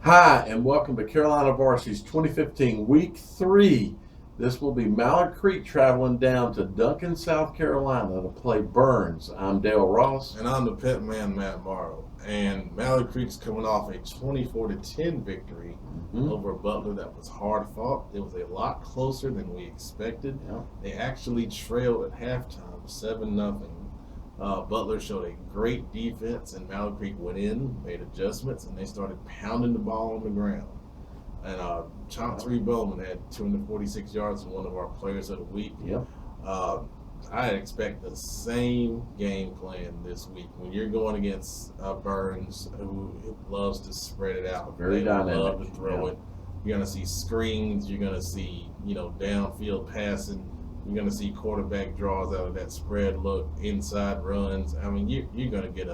Hi, and welcome to Carolina Varsity's 2015 Week 3. This will be Mallard Creek traveling down to Duncan, South Carolina to play Byrnes. I'm Dale Ross. And I'm the pet man, Matt Morrow. And Mallard Creek's coming off a 24-10 victory over Butler that was hard fought. It was a lot closer than we expected. Yeah. They actually trailed at halftime 7-0. Butler showed a great defense, and Mallard Creek went in, made adjustments, and they started pounding the ball on the ground. And Chauncey Bowman had 246 yards and one of our players of the week. Yep. I expect the same game plan this week. When you're going against Byrnes, who loves to spread it out, Very they dynamic. love to throw it. You're going to see screens. You're going to see downfield passing. You're going to see quarterback draws out of that spread look, inside runs. I mean, you're going to get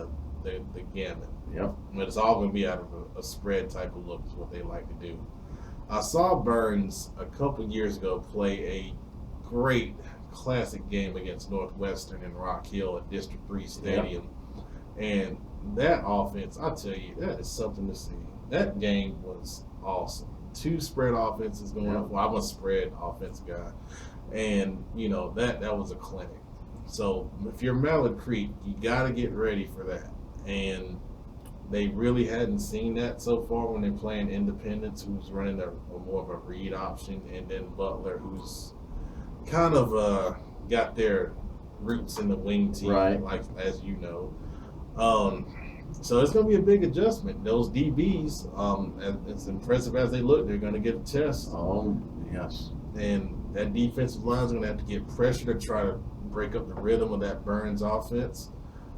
the gamut. Yep. But it's all going to be out of a spread type of look is what they like to do. I saw Byrnes a couple years ago play a great classic game against Northwestern in Rock Hill at District 3 Stadium. Yep. And that offense, I'll tell you, that is something to see. That game was awesome. 2 spread offenses going up. Well, I'm a spread offense guy. And, that was a clinic. So if you're Mallard Creek, you got to get ready for that. And they really hadn't seen that so far when they're playing Independence, who's running a more of a read option, and then Butler, who's kind of got their roots in the wing team, right, like as you know. So it's going to be a big adjustment. Those DBs, as impressive as they look, they're going to get a test. Yes. And that defensive line is going to have to get pressure to try to break up the rhythm of that Byrnes offense.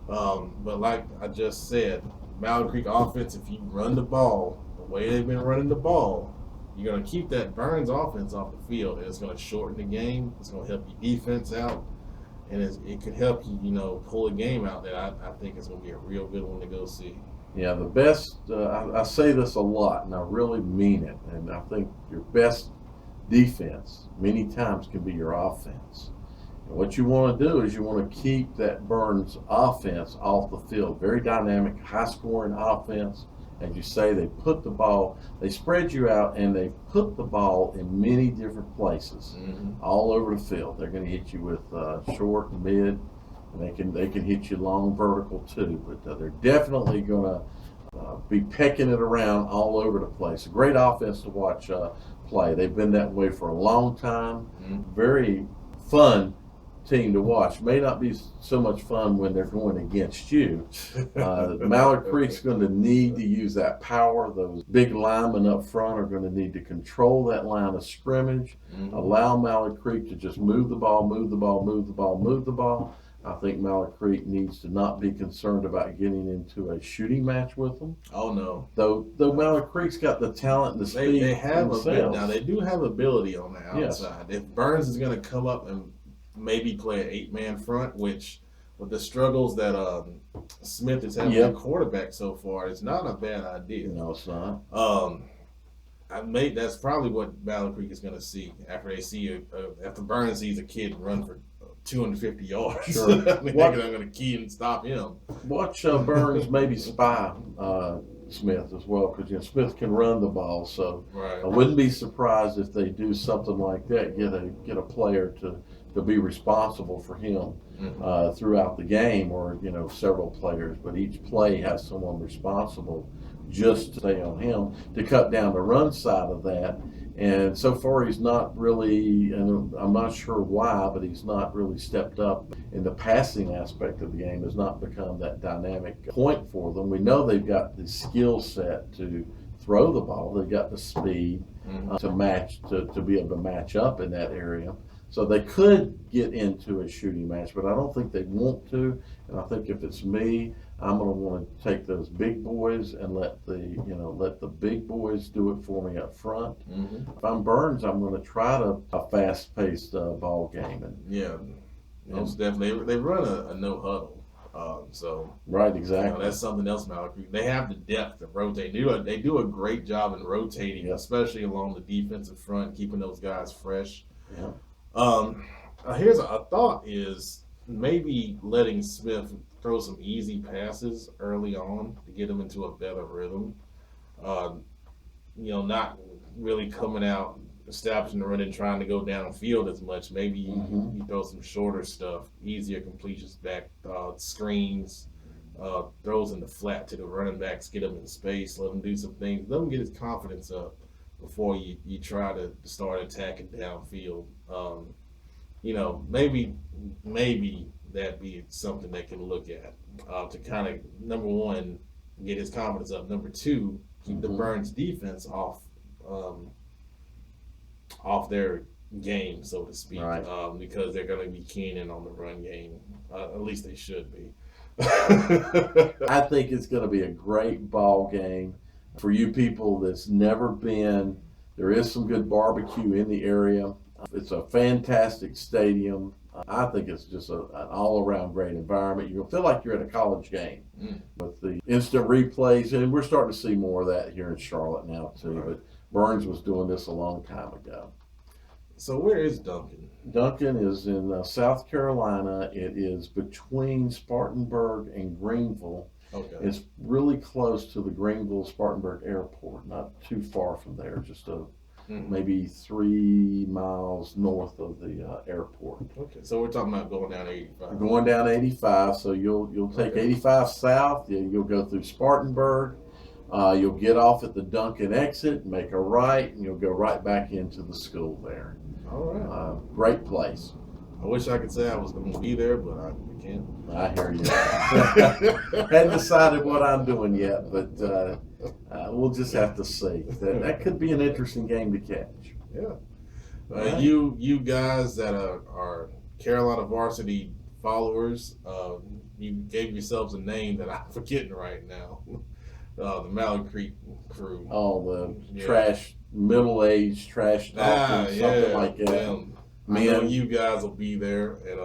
But like I just said, Mallard Creek offense, if you run the ball the way they've been running the ball, you're going to keep that Byrnes offense off the field, and it's going to shorten the game. It's going to help your defense out, and it could help you, pull a game out that I think is going to be a real good one to go see. Yeah, the best, I say this a lot, and I really mean it, and I think your best defense many times can be your offense. And what you want to do is you want to keep that Byrnes offense off the field. Very dynamic, high-scoring offense. As you say, they spread you out, and they put the ball in many different places all over the field. They're going to hit you with short, mid, and they can hit you long, vertical too. But they're definitely going to be pecking it around all over the place. A great offense to watch play. They've been that way for a long time. Very fun team to watch. May not be so much fun when they're going against you. Mallard Creek's going to need to use that power. Those big linemen up front are going to need to control that line of scrimmage, allow Mallard Creek to just move the ball. I think Mallard Creek needs to not be concerned about getting into a shooting match with them. Oh, no. Though Mallard Creek's got the talent and the speed. They have now they do have ability on the outside. Yes. If Byrnes is going to come up and maybe play an 8-man front, which with the struggles that Smith is having at quarterback so far, it's not a bad idea. No, it's not. That's probably what Mallard Creek is going to see after they see after Byrnes sees a kid run for 250 yards. Sure. I mean, they're going to key and stop him. Watch Byrnes maybe spy Smith as well, because Smith can run the ball. So right. I wouldn't be surprised if they do something like that. Get a player to be responsible for him throughout the game, or several players. But each play has someone responsible just to stay on him to cut down the run side of that. And so far, he's not really, and I'm not sure why, but he's not really stepped up in the passing aspect of the game. Has not become that dynamic point for them. We know they've got the skill set to throw the ball. They've got the speed to match, to be able to match up in that area. So they could get into a shooting match, but I don't think they want to. And I think if it's me, I'm going to want to take those big boys and let the big boys do it for me up front. If I'm Byrnes, I'm going to try a fast-paced ball game. Most definitely. They run a no huddle. Right, exactly. That's something else. Mallard Creek. They have the depth to rotate. They do a great job in rotating, especially along the defensive front, keeping those guys fresh. Yeah. Here's a thought: is maybe letting Smith throw some easy passes early on to get him into a better rhythm. not really coming out, establishing the run and trying to go downfield as much. Maybe you throw some shorter stuff, easier completions back, screens, throws in the flat to the running backs, get him in space, let him do some things, let him get his confidence up before you try to start attacking downfield. Maybe that be something they can look at to kind of, number one, get his confidence up. Number two, keep the Byrnes defense off their game, so to speak, Right. because they're going to be keen in on the run game. At least they should be. I think it's going to be a great ball game for you people that's never been. There is some good barbecue in the area. It's a fantastic stadium. I think it's just an all-around great environment. You'll feel like you're at a college game with the instant replays, and we're starting to see more of that here in Charlotte now too. Right. But Byrnes was doing this a long time ago. So where is Duncan? Duncan is in South Carolina. It is between Spartanburg and Greenville. Okay. It's really close to the Greenville-Spartanburg Airport, not too far from there, just maybe 3 miles north of the airport. Okay, so we're talking about going down 85. Going down 85, so you'll take 85 south. You'll go through Spartanburg. You'll get off at the Duncan exit, make a right, and you'll go right back into the school there. All right. Great place. I wish I could say I was going to be there, but I can't. I hear you. Hadn't decided what I'm doing yet, but we'll just have to see. That could be an interesting game to catch. Yeah. Right. You guys that are Carolina Varsity followers, you gave yourselves a name that I'm forgetting right now. The Mallard Creek crew. Oh, the trash, middle-aged trash talkers, something like that. I know you guys will be there, and